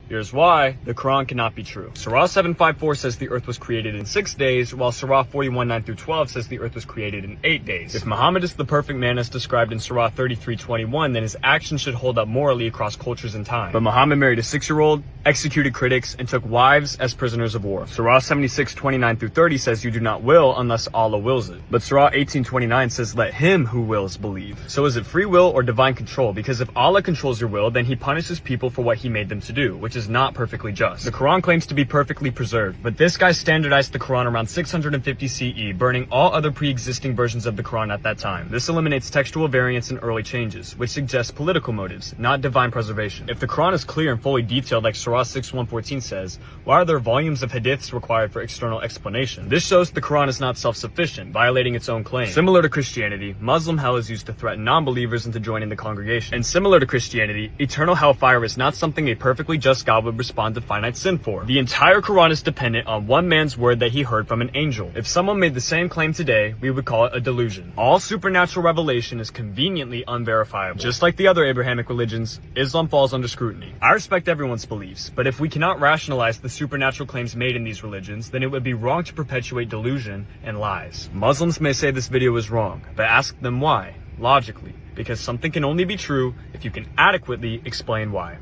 Here's why the Quran cannot be true. Surah 754 says the earth was created in 6 days, while Surah 41:9-12 says the earth was created in 8 days. If Muhammad is the perfect man as described in Surah 33:21, then his actions should hold up morally across cultures and time. But Muhammad married a 6-year-old, executed critics, and took wives as prisoners of war. Surah 76:29-30 says you do not will unless Allah wills it. But Surah 18:29 says let him who wills believe. So is it free will or divine control? Because if Allah controls your will, then he punishes people for what he made them to do, which is not perfectly just. The Quran claims to be perfectly preserved, but this guy standardized the Quran around 650 CE, burning all other pre-existing versions of the Quran at that time. This eliminates textual variants and early changes, which suggests political motives, not divine preservation. If the Quran is clear and fully detailed like Surah 6:114 says, why are there volumes of hadiths required for external explanation? This shows the Quran is not self-sufficient, violating its own claim. Similar to Christianity, Muslim hell is used to threaten non-believers into joining the congregation. And similar to Christianity, eternal hellfire is not something a perfectly just God would respond to finite sin for. The entire Quran is dependent on one man's word that he heard from an angel. If someone made the same claim today, we would call it a delusion. All supernatural revelation is conveniently unverifiable. Just like the other Abrahamic religions, Islam falls under scrutiny. I respect everyone's beliefs, but if we cannot rationalize the supernatural claims made in these religions, then it would be wrong to perpetuate delusion and lies. Muslims may say this video is wrong, but ask them why, logically, because something can only be true if you can adequately explain why.